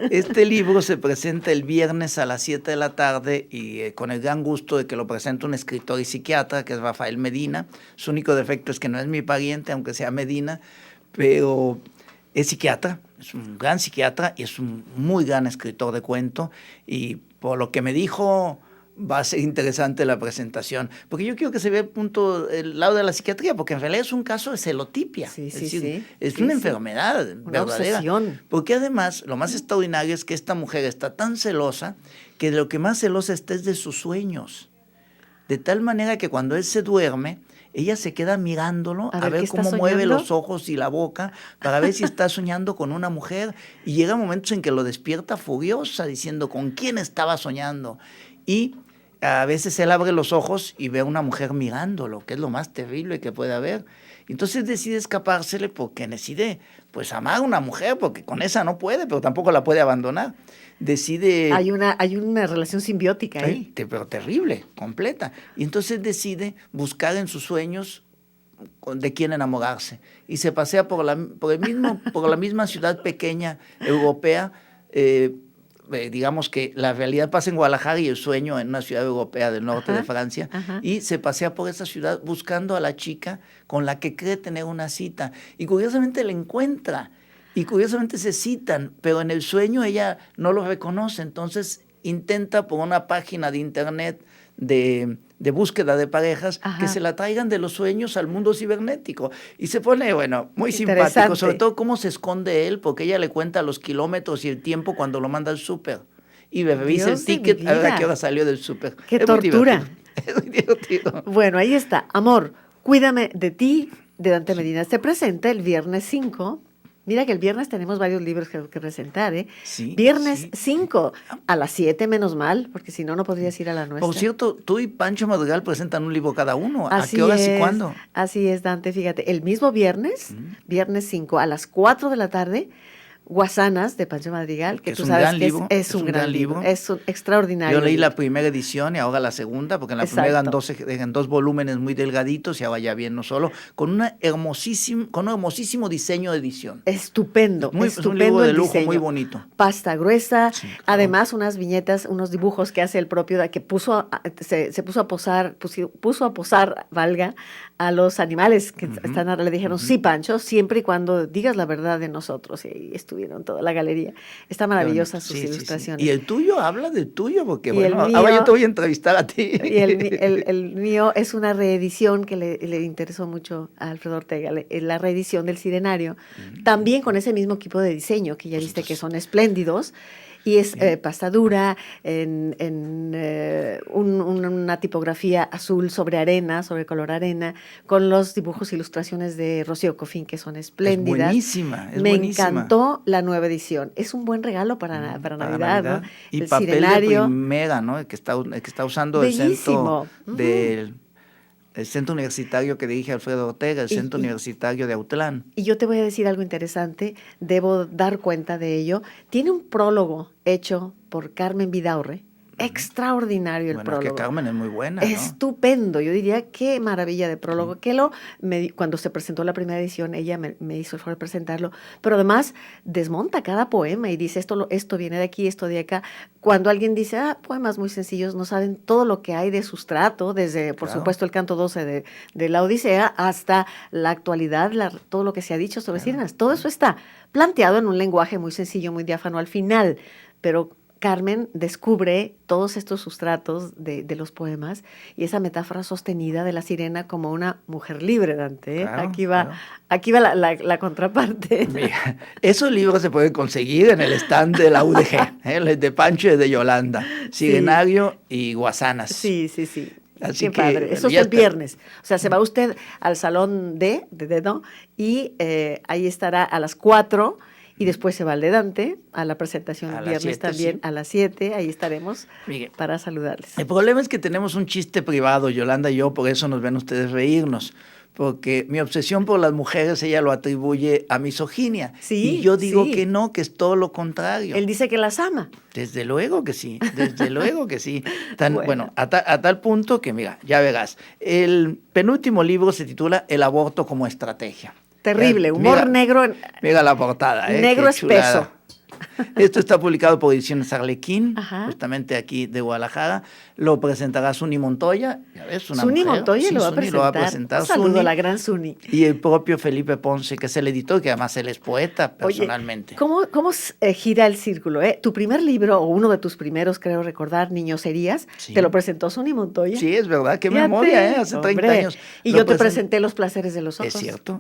Este libro se presenta el viernes a las 7 de la tarde y con el gran gusto de que lo presente un escritor y psiquiatra, que es Rafael Medina. Su único defecto es que no es mi pariente, aunque sea Medina, pero es psiquiatra, es un gran psiquiatra y es un muy gran escritor de cuento, y por lo que me dijo va a ser interesante la presentación, porque yo quiero que se vea el lado de la psiquiatría, porque en realidad es un caso de celotipia. Sí, es sí, decir, sí. es Sí, una sí. enfermedad Una verdadera. obsesión. Porque además, lo más extraordinario es que esta mujer está tan celosa que de lo que más celosa está es de sus sueños. De tal manera que cuando él se duerme, ella se queda mirándolo a ver ¿qué está cómo mueve soñando? los ojos y la boca para ver si está soñando con una mujer, y llega momentos en que lo despierta furiosa diciendo con quién estaba soñando, y a veces él abre los ojos y ve a una mujer mirándolo, que es lo más terrible que puede haber. Entonces decide escapársele porque decide pues amar a una mujer, porque con esa no puede, pero tampoco la puede abandonar. Decide... Hay una relación simbiótica ahí. Pero terrible, completa. Y entonces decide buscar en sus sueños de quién enamorarse. Y se pasea por la misma ciudad pequeña europea. Digamos que la realidad pasa en Guadalajara y el sueño en una ciudad europea del norte de Francia. Y se pasea por esa ciudad buscando a la chica con la que cree tener una cita. Y curiosamente la encuentra. Y curiosamente se citan, pero en el sueño ella no lo reconoce. Entonces intenta por una página de internet de búsqueda de parejas que se la traigan de los sueños al mundo cibernético. Y se pone, muy simpático, sobre todo cómo se esconde él, porque ella le cuenta los kilómetros y el tiempo cuando lo manda al súper. Y le revisa el ticket a ver a qué hora salió del súper. ¡Qué tortura! Es muy divertido. Bueno, ahí está. Amor, cuídame de ti, de Dante Medina. Se presenta el viernes 5. Mira que el viernes tenemos varios libros que presentar, ¿eh? Sí, viernes sí. 5, a las 7 menos mal, porque si no, no podrías ir a la nuestra. Por cierto, tú y Pancho Madrigal presentan un libro cada uno. Así ¿A qué horas es, y cuándo? Así es, Dante, fíjate, el mismo viernes, viernes 5, a las 4 de la tarde, Guasanas, de Pancho Madrigal, que tú sabes que es un gran libro, es un extraordinario. Yo leí libro. la primera edición y ahora la segunda, porque en la primera eran dos volúmenes muy delgaditos y ahora ya bien no solo, con un hermosísimo diseño de edición. Estupendo, Es un estupendo libro de el lujo, diseño. muy bonito. Pasta gruesa, Sí, claro. además unas viñetas, unos dibujos que hace el propio, que se puso a posar, valga, a los animales que están, le dijeron, sí, Pancho, siempre y cuando digas la verdad de nosotros, y ahí estuvieron toda la galería. Está maravillosa sus ilustraciones. Y el tuyo, habla del tuyo, porque mío, ahora yo te voy a entrevistar a ti. Y el mío es una reedición que le interesó mucho a Alfredo Ortega, la reedición del Sirenario, también con ese mismo equipo de diseño, que ya viste que son espléndidos, y es pasta dura, una tipografía azul sobre arena, sobre color arena, con los dibujos e ilustraciones de Rocío Cofín, que son espléndidas. Es buenísima, Me encantó la nueva edición. Es un buen regalo para Navidad, ¿no? Y el papel Sirenario. de primera, ¿no? Que está usando Bellísimo. el centro universitario que dirige Alfredo Ortega, el centro universitario de Autlán. Y yo te voy a decir algo interesante, debo dar cuenta de ello. Tiene un prólogo hecho por Carmen Vidaurre. Extraordinario el prólogo. Que Carmen es muy buena, ¿no? Estupendo, yo diría qué maravilla de prólogo. Cuando se presentó la primera edición, ella me hizo el favor de presentarlo, pero además desmonta cada poema y dice esto viene de aquí, esto de acá. Cuando alguien dice, poemas muy sencillos, no saben todo lo que hay de sustrato, desde, por supuesto, el canto 12 de la Odisea hasta la actualidad, todo lo que se ha dicho sobre sirenas. Todo eso está planteado en un lenguaje muy sencillo, muy diáfano al final, pero Carmen descubre todos estos sustratos de los poemas y esa metáfora sostenida de la sirena como una mujer libre, Dante. Claro, aquí va la contraparte. Mira, esos libros se pueden conseguir en el stand de la UDG, el de Pancho y de Yolanda, Sirenario y Guasanas. Sí. Así Qué que, padre. Eso es el viernes. O sea, se va usted al salón de Dedo y ahí estará a las 4. Y después se va al de Dante, a la presentación el viernes 7, también, a las 7, ahí estaremos para saludarles. El problema es que tenemos un chiste privado, Yolanda y yo, por eso nos ven ustedes reírnos, porque mi obsesión por las mujeres ella lo atribuye a misoginia. Sí, y yo digo que no, que es todo lo contrario. Él dice que las ama. Desde luego que sí, desde luego que sí. Bueno, a tal punto que, mira, ya verás, el penúltimo libro se titula El aborto como estrategia. Terrible, humor negro. Mira la portada. Negro espeso. Esto está publicado por Ediciones Arlequín, Ajá. justamente aquí de Guadalajara. Lo presentará Suni Montoya. ¿Ya ves? Una Suni mujer. Montoya Sí, lo va a Suni presentar. lo va a presentar. Un saludo Suni. a la gran Suni. Y el propio Felipe Ponce, que es el editor, que además él es poeta personalmente. Oye, ¿cómo gira el círculo? Tu primer libro, o uno de tus primeros, creo recordar, Niños Serías, Sí. te lo presentó Suni Montoya. Sí, es verdad, qué Fíjate, memoria, Hace 30 hombre. años. Y Lo yo te presen- presenté Los Placeres de los Ojos.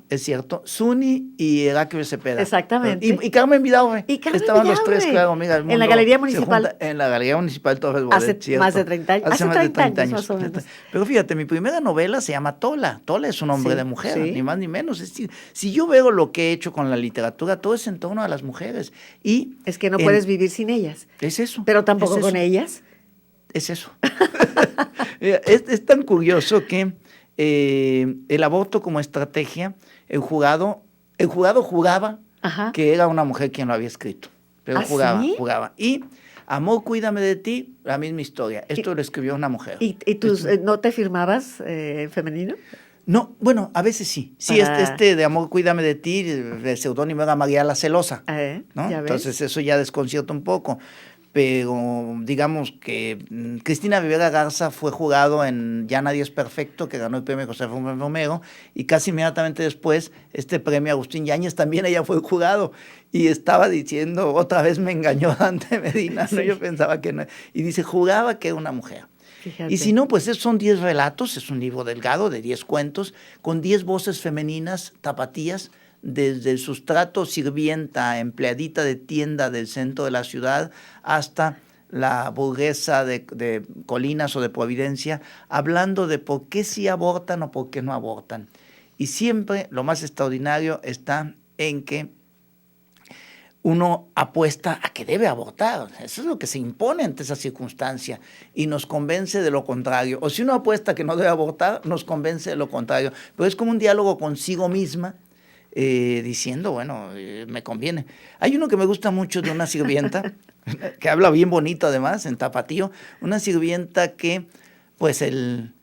Es cierto. Suni y Heraclio Cepeda. Exactamente. Y Carmen Vidaurre. Y Carmen Estaban los Vidaurre. tres, claro, mira, el En mundo la Galería se Municipal. junta en la Galería Municipal Torres Bodet, Hace cierto. más de 30 años. Hace más de 30 años. más o menos. Pero fíjate, mi primera novela se llama Tola. Tola es un nombre Sí, de mujer, sí. ni más ni menos. Es decir, si yo veo lo que he hecho con la literatura, todo es en torno a las mujeres. Y Es que no puedes vivir sin ellas. Es eso. Pero tampoco es con eso. ellas. Es eso. Mira, es tan curioso que el aborto como estrategia, el jurado juraba Ajá. que era una mujer quien lo había escrito. Pero ¿Ah, juraba, sí? juraba. Y Amor, cuídame de ti, la misma historia. Esto lo escribió una mujer. ¿Y no te firmabas en femenino? No, bueno, a veces sí. Sí, Para- este de Amor, cuídame de ti, el seudónimo era María la Celosa. ¿No? ¿Ya ves? Entonces eso ya desconcierta un poco. Pero digamos que Cristina Rivera Garza fue jurado en Ya nadie es perfecto, que ganó el premio José Romero, y casi inmediatamente después este premio Agustín Yáñez también ella fue jurado, y estaba diciendo, otra vez me engañó Dante Medina, ¿no? Sí. Yo pensaba que no, y dice, juraba que era una mujer. Fíjate. Y si no, pues son 10 relatos, es un libro delgado de 10 cuentos, con 10 voces femeninas tapatías, desde el sustrato sirvienta, empleadita de tienda del centro de la ciudad, hasta la burguesa de Colinas o de Providencia, hablando de por qué sí abortan o por qué no abortan. Y siempre lo más extraordinario está en que uno apuesta a que debe abortar. Eso es lo que se impone ante esa circunstancia y nos convence de lo contrario. O si uno apuesta a que no debe abortar, nos convence de lo contrario. Pero es como un diálogo consigo misma, diciendo, bueno, me conviene. Hay uno que me gusta mucho de una sirvienta, que habla bien bonito además, en tapatío, una sirvienta que, pues el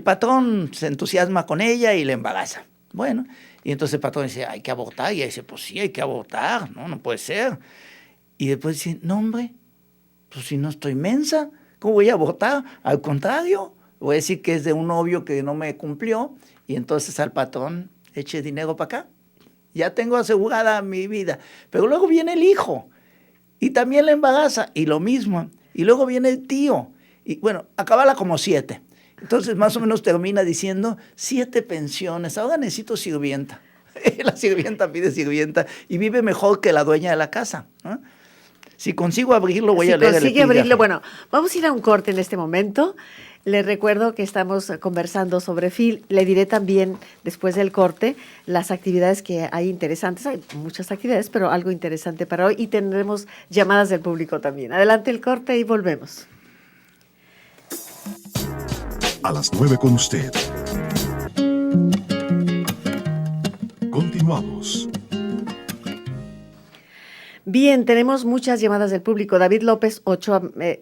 patrón se entusiasma con ella y le embaraza. Bueno, y entonces el patrón dice, hay que abortar, y ella dice, pues sí, hay que abortar, no puede ser. Y después dice, no hombre, pues si no estoy mensa, ¿cómo voy a abortar? Al contrario, voy a decir que es de un novio que no me cumplió, y entonces al patrón eche dinero para acá. Ya tengo asegurada mi vida. Pero luego viene el hijo y también la embaraza y lo mismo. Y luego viene el tío y bueno, acabala como 7. Entonces más o menos termina diciendo 7 pensiones. Ahora necesito sirvienta. La sirvienta pide sirvienta y vive mejor que la dueña de la casa, ¿no? Si consigo abrirlo, voy a leer el consigue epígrafe. abrirlo. Bueno, vamos a ir a un corte en este momento. Les recuerdo que estamos conversando sobre FIL. Le diré también, después del corte, las actividades que hay interesantes. Hay muchas actividades, pero algo interesante para hoy. Y tendremos llamadas del público también. Adelante el corte y volvemos. A las 9 con usted. Continuamos. Bien, tenemos muchas llamadas del público. David López Ochoa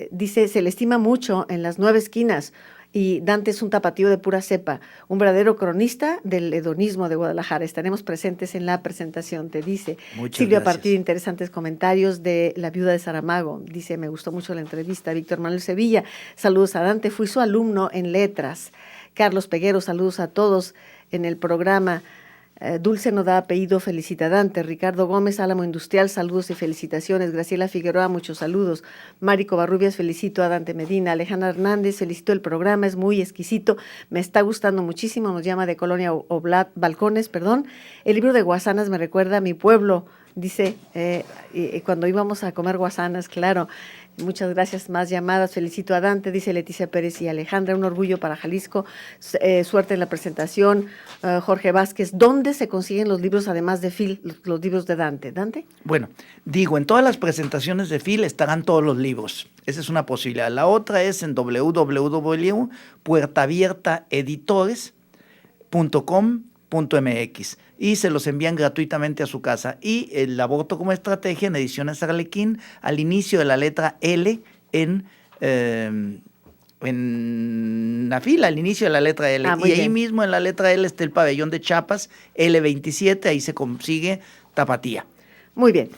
dice, se le estima mucho en las 9 esquinas y Dante es un tapatío de pura cepa, un verdadero cronista del hedonismo de Guadalajara. Estaremos presentes en la presentación, te dice. Muchas Silvia gracias. Partir, interesantes comentarios de La viuda de Saramago. Dice, me gustó mucho la entrevista. Víctor Manuel Sevilla, saludos a Dante, fui su alumno en letras. Carlos Peguero, saludos a todos en el programa. Dulce no da apellido, felicita a Dante. Ricardo Gómez, Álamo Industrial, saludos y felicitaciones. Graciela Figueroa, muchos saludos. Mari Covarrubias, felicito a Dante Medina. Alejandra Hernández, felicito el programa, es muy exquisito, me está gustando muchísimo, nos llama de Colonia Balcones, perdón. El libro de Guasanas me recuerda a mi pueblo, dice, cuando íbamos a comer guasanas, claro. Muchas gracias, más llamadas, felicito a Dante, dice Leticia Pérez y Alejandra, un orgullo para Jalisco, suerte en la presentación. Jorge Vázquez, ¿dónde se consiguen los libros además de Phil, los libros de Dante? ¿Dante? Bueno, digo, en todas las presentaciones de Phil estarán todos los libros. Esa es una posibilidad. La otra es en www.puertaabiertaeditores.com.mx y se los envían gratuitamente a su casa. Y el aborto como estrategia en Ediciones Arlequín, al inicio de la letra L en la fila, al inicio de la letra L. Ah, muy y ahí bien. mismo en la letra L está el pabellón de Chiapas, L27, ahí se consigue tapatía. Muy bien.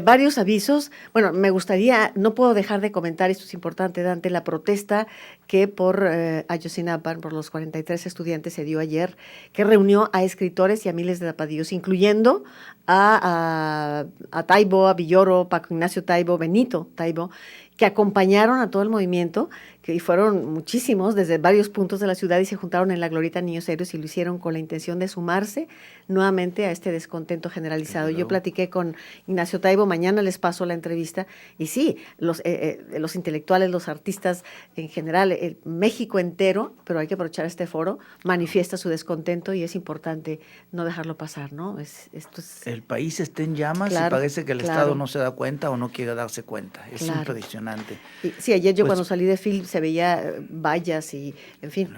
Varios avisos. Bueno, me gustaría, no puedo dejar de comentar, esto es importante, Dante, la protesta que por Ayotzinapa, por los 43 estudiantes, se dio ayer, que reunió a escritores y a miles de tapatíos, incluyendo a Taibo, a Villoro, Paco Ignacio Taibo, Benito Taibo, que acompañaron a todo el movimiento, que fueron muchísimos desde varios puntos de la ciudad y se juntaron en la Glorieta Niños Héroes y lo hicieron con la intención de sumarse nuevamente a este descontento generalizado. Yo platiqué con Ignacio Taibo, mañana les paso la entrevista, y sí, los intelectuales, los artistas en general, México entero, pero hay que aprovechar este foro, manifiesta su descontento y es importante no dejarlo pasar, ¿no? El país está en llamas, claro, y parece que el Estado no se da cuenta o no quiere darse cuenta. Es impresionante. Sí, ayer yo cuando salí de FIL se veía vallas y, en fin,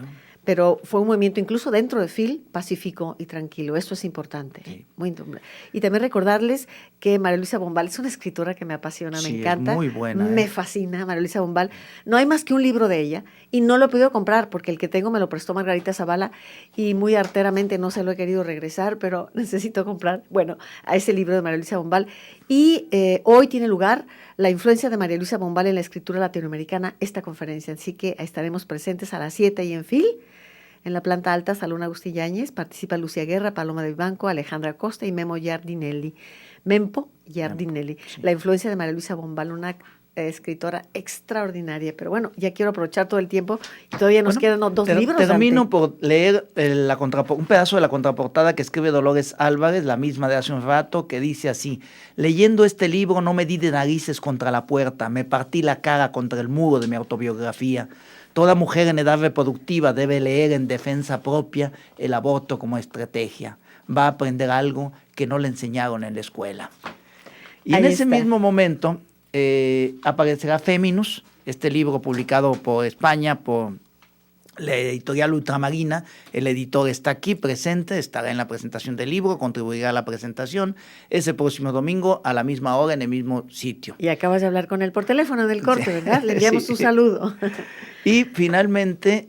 pero fue un movimiento incluso dentro de FIL pacífico y tranquilo. Esto es importante. Sí. Muy importante. Y también recordarles que María Luisa Bombal es una escritora que me apasiona, me encanta. Es muy buena. Me fascina María Luisa Bombal. No hay más que un libro de ella y no lo he podido comprar porque el que tengo me lo prestó Margarita Zavala y muy arteramente no se lo he querido regresar, pero necesito comprar, bueno, a ese libro de María Luisa Bombal. Y hoy tiene lugar la influencia de María Luisa Bombal en la escritura latinoamericana, esta conferencia. Así que estaremos presentes a las 7 y en FIL. En la planta alta, Salón Agustín Yáñez, participa Lucía Guerra, Paloma de Vivanco, Alejandra Costa y Mempo Giardinelli. Sí. La influencia de María Luisa Bombal, una escritora extraordinaria. Pero bueno, ya quiero aprovechar todo el tiempo y todavía nos quedan dos libros. Termino por leer un pedazo de la contraportada que escribe Dolores Álvarez, la misma de hace un rato, que dice así: leyendo este libro no me di de narices contra la puerta, me partí la cara contra el muro de mi autobiografía. Toda mujer en edad reproductiva debe leer en defensa propia el aborto como estrategia. Va a aprender algo que no le enseñaron en la escuela. Y en ese mismo momento aparecerá Féminus, este libro publicado por España, por la editorial Ultramarina. El editor está aquí presente, estará en la presentación del libro, contribuirá a la presentación ese próximo domingo a la misma hora en el mismo sitio. Y acabas de hablar con él por teléfono en el corte, ¿verdad? Le enviamos un saludo. Y finalmente,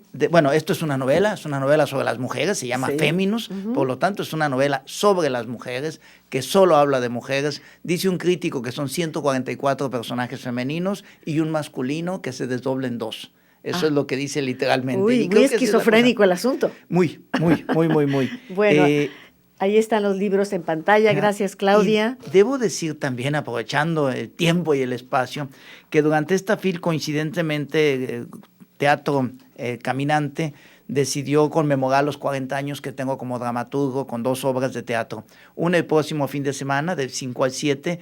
esto es una novela sobre las mujeres, se llama Féminus, por lo tanto es una novela sobre las mujeres, que solo habla de mujeres. Dice un crítico que son 144 personajes femeninos y un masculino que se desdobla en 2. Eso es lo que dice literalmente. Uy, muy esquizofrénico el asunto. Muy. Bueno, ahí están los libros en pantalla. Gracias, Claudia. Y debo decir también, aprovechando el tiempo y el espacio, que durante esta FIL, coincidentemente, Teatro Caminante decidió conmemorar los 40 años que tengo como dramaturgo con 2 obras de teatro. Una el próximo fin de semana, del 5 al 7,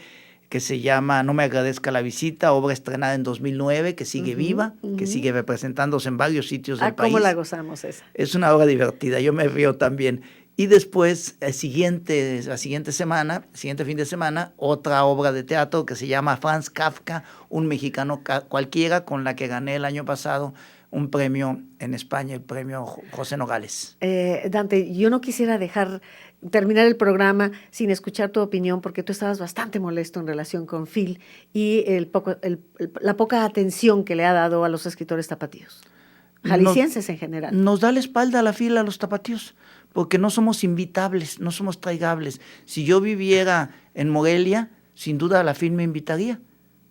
que se llama No me agradezca la visita, obra estrenada en 2009, que sigue viva, que sigue representándose en varios sitios del país. ¿Cómo la gozamos esa? Es una obra divertida, yo me río también. Y después, la siguiente fin de semana, otra obra de teatro que se llama Franz Kafka, un mexicano cualquiera, con la que gané el año pasado un premio en España, el premio José Nogales. Dante, yo no quisiera terminar el programa sin escuchar tu opinión, porque tú estabas bastante molesto en relación con Phil y la poca atención que le ha dado a los escritores tapatíos, jaliscienses en general. Nos da la espalda a la FIL a los tapatíos, porque no somos invitables, no somos traigables. Si yo viviera en Morelia, sin duda la FIL me invitaría.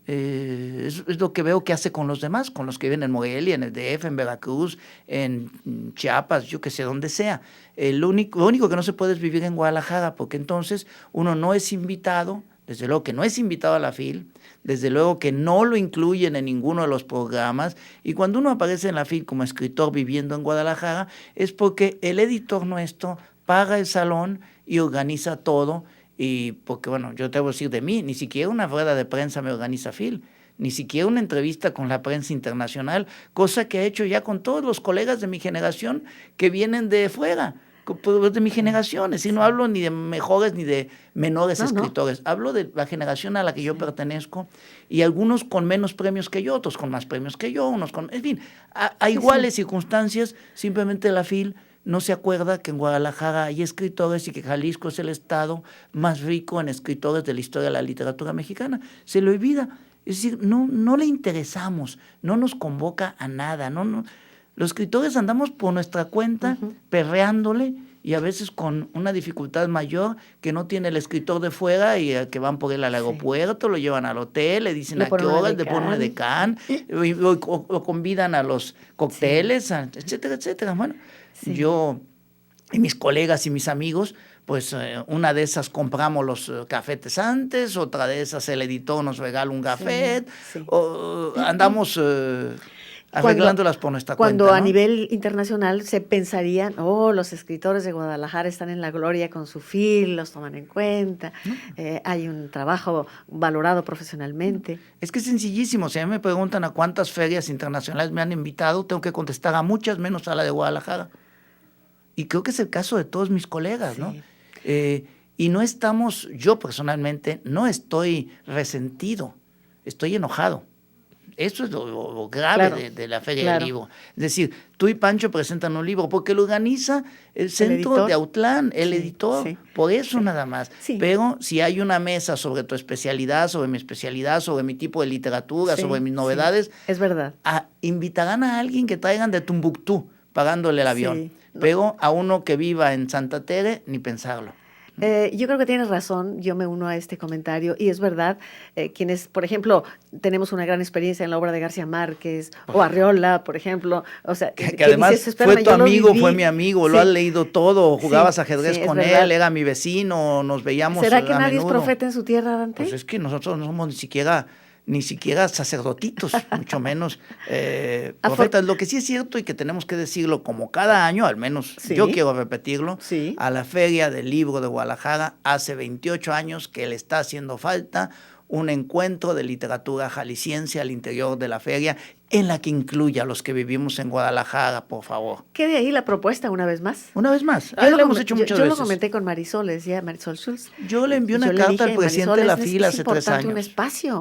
Es lo que veo que hace con los demás, con los que viven en Morelia, en el DF, en Veracruz, en Chiapas, yo que sé, donde sea. Lo único que no se puede es vivir en Guadalajara, porque entonces uno no es invitado, desde luego que no es invitado a la FIL, desde luego que no lo incluyen en ninguno de los programas, y cuando uno aparece en la FIL como escritor viviendo en Guadalajara, es porque el editor nuestro paga el salón y organiza todo. Y porque, yo te voy a decir de mí, ni siquiera una rueda de prensa me organiza FIL, ni siquiera una entrevista con la prensa internacional, cosa que he hecho ya con todos los colegas de mi generación que vienen de fuera, de mi generación. Es decir, no hablo ni de mejores ni de menores escritores, hablo de la generación a la que yo pertenezco, y algunos con menos premios que yo, otros con más premios que yo, unos con... En fin, a iguales circunstancias, simplemente la FIL no se acuerda que en Guadalajara hay escritores y que Jalisco es el estado más rico en escritores de la historia de la literatura mexicana. Se le olvida. Es decir, no le interesamos, no nos convoca a nada. Los escritores andamos por nuestra cuenta, perreándole, y a veces con una dificultad mayor que no tiene el escritor de fuera y que van por él al aeropuerto, lo llevan al hotel, le dicen a qué hora, le ponen una decán, o convidan a los cócteles, etcétera, etcétera. Bueno, yo y mis colegas y mis amigos, pues una de esas compramos los cafetes antes, otra de esas el editor nos regala un café, o andamos arreglándolas por nuestra cuenta. Cuando a nivel internacional se pensarían, los escritores de Guadalajara están en la gloria con su fil, los toman en cuenta, hay un trabajo valorado profesionalmente. Es que es sencillísimo, si a mí me preguntan a cuántas ferias internacionales me han invitado, tengo que contestar a muchas, menos a la de Guadalajara. Y creo que es el caso de todos mis colegas, ¿no? Y no estamos, yo personalmente, no estoy resentido, estoy enojado. Eso es lo grave de la Feria del Libro. Es decir, tú y Pancho presentan un libro porque lo organiza el centro de Autlán, el editor, por eso nada más. Pero si hay una mesa sobre tu especialidad, sobre mi especialidad, sobre mi tipo de literatura, sobre mis novedades, es verdad. Invitarán a alguien que traigan de Tumbuctú, pagándole el avión. Pero a uno que viva en Santa Tere, ni pensarlo. Yo creo que tienes razón, yo me uno a este comentario y es verdad, quienes, por ejemplo, tenemos una gran experiencia en la obra de García Márquez o Arriola, por ejemplo, o sea, que además dices, fue tu amigo, fue mi amigo, lo has leído todo, jugabas ajedrez con él, era mi vecino, nos veíamos. ¿Será que nadie es profeta en su tierra, Dante? Pues es que nosotros no somos ni siquiera sacerdotitos, mucho menos profetas. Lo que sí es cierto y que tenemos que decirlo como cada año, al menos yo quiero repetirlo, a la Feria del Libro de Guadalajara hace 28 años que le está haciendo falta un encuentro de literatura jalisciense al interior de la feria, en la que incluya a los que vivimos en Guadalajara, por favor. ¿Qué de ahí la propuesta una vez más? Una vez más. Ahí lo hemos hecho muchas veces. Yo lo comenté con Marisol, decía Marisol Schulz. Yo le envié una carta al presidente de la FIL hace 3 años.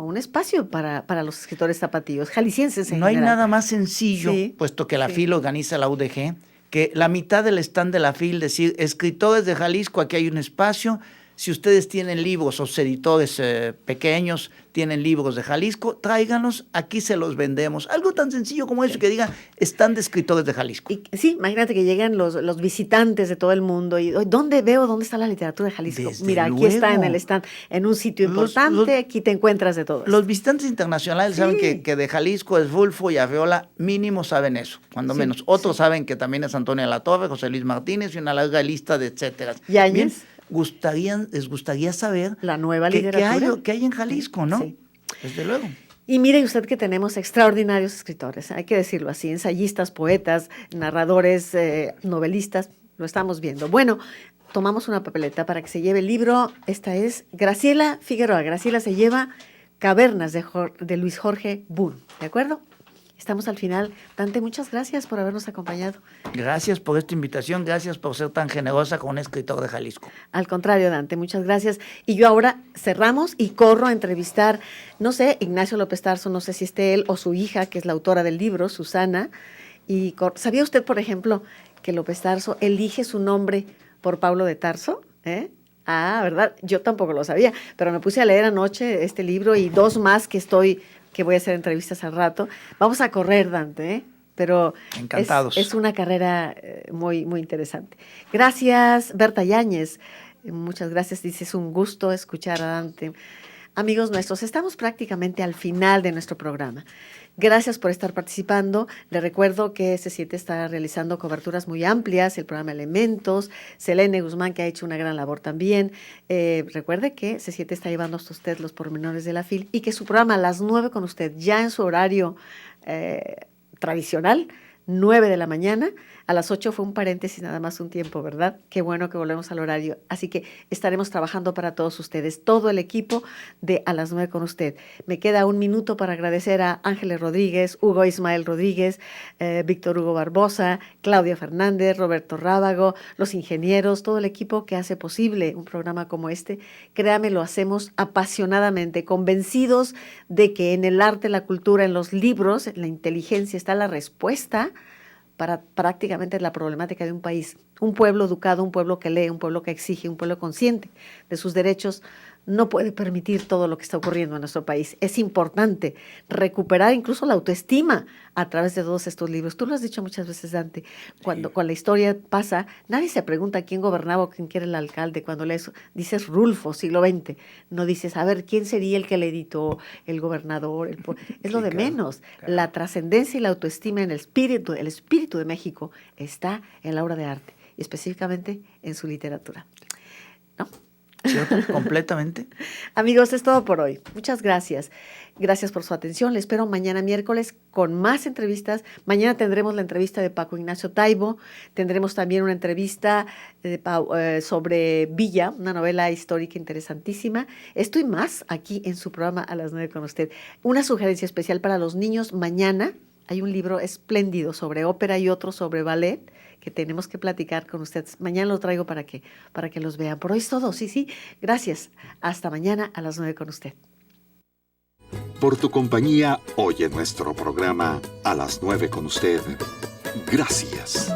Un espacio para los escritores zapatillos, jaliscienses en general. No hay nada más sencillo, puesto que la FIL organiza la UDG, que la mitad del stand de la FIL decir, escritores de Jalisco, aquí hay un espacio. Si ustedes tienen libros, o editores pequeños tienen libros de Jalisco, tráiganlos, aquí se los vendemos. Algo tan sencillo como eso, que diga, están de escritores de Jalisco. Imagínate que llegan los visitantes de todo el mundo y ¿dónde está la literatura de Jalisco? Desde Mira, luego. Aquí está en el stand, en un sitio importante, aquí te encuentras de todo. Los visitantes internacionales saben que de Jalisco es Vulfo y Arriola, mínimo saben eso, cuando menos. Otros saben que también es Antonio Latorre, José Luis Martínez y una larga lista de etcétera. Yáñez. Les gustaría saber la nueva literatura que hay en Jalisco, ¿no? Desde luego. Y mire usted que tenemos extraordinarios escritores, hay que decirlo así, ensayistas, poetas, narradores, novelistas, lo estamos viendo. Bueno, tomamos una papeleta para que se lleve el libro. Esta es Graciela Figueroa. Graciela se lleva Cavernas de Luis Jorge Bull, ¿de acuerdo? Estamos al final. Dante, muchas gracias por habernos acompañado. Gracias por esta invitación, gracias por ser tan generosa con un escritor de Jalisco. Al contrario, Dante, muchas gracias. Y yo ahora cerramos y corro a entrevistar, no sé, Ignacio López Tarso, no sé si esté él o su hija, que es la autora del libro, Susana. Y ¿sabía usted, por ejemplo, que López Tarso elige su nombre por Pablo de Tarso? ¿Verdad? Yo tampoco lo sabía, pero me puse a leer anoche este libro y 2 más que voy a hacer entrevistas al rato. Vamos a correr, Dante, pero encantados. Es una carrera muy, muy interesante. Gracias, Berta Yáñez. Muchas gracias. Dice, es un gusto escuchar a Dante. Amigos nuestros, estamos prácticamente al final de nuestro programa. Gracias por estar participando. Les recuerdo que C7 está realizando coberturas muy amplias, el programa Elementos, Selene Guzmán, que ha hecho una gran labor también. Recuerde que C7 está llevando hasta usted los pormenores de la FIL y que su programa a las 9 con usted, ya en su horario tradicional, 9 de la mañana, a las 8 fue un paréntesis, nada más un tiempo, ¿verdad? Qué bueno que volvemos al horario. Así que estaremos trabajando para todos ustedes, todo el equipo de A las 9 con usted. Me queda un minuto para agradecer a Ángeles Rodríguez, Hugo Ismael Rodríguez, Víctor Hugo Barbosa, Claudia Fernández, Roberto Rábago, los ingenieros, todo el equipo que hace posible un programa como este. Créame, lo hacemos apasionadamente, convencidos de que en el arte, la cultura, en los libros, en la inteligencia está la respuesta para prácticamente la problemática de un país. Un pueblo educado, un pueblo que lee, un pueblo que exige, un pueblo consciente de sus derechos, no puede permitir todo lo que está ocurriendo en nuestro país. Es importante recuperar incluso la autoestima a través de todos estos libros. Tú lo has dicho muchas veces, Dante, cuando la historia pasa, nadie se pregunta quién gobernaba o quién era el alcalde. Cuando lees, dices Rulfo, siglo XX, no dices, a ver, ¿quién sería el que le editó, el gobernador? Es lo de menos. Claro. La trascendencia y la autoestima en el espíritu de México está en la obra de arte, y específicamente en su literatura. ¿No? ¿Cierto? Completamente. Amigos, es todo por hoy. Muchas gracias. Gracias por su atención. Les espero mañana miércoles con más entrevistas. Mañana tendremos la entrevista de Paco Ignacio Taibo. Tendremos también una entrevista sobre Villa, una novela histórica interesantísima. Esto y más aquí en su programa A las 9 con usted. Una sugerencia especial para los niños. Mañana hay un libro espléndido sobre ópera y otro sobre ballet que tenemos que platicar con ustedes. Mañana lo traigo para que los vean. Por hoy es todo. Sí. Gracias. Hasta mañana a las 9 con usted. Por tu compañía hoy en nuestro programa A las 9 con usted. Gracias.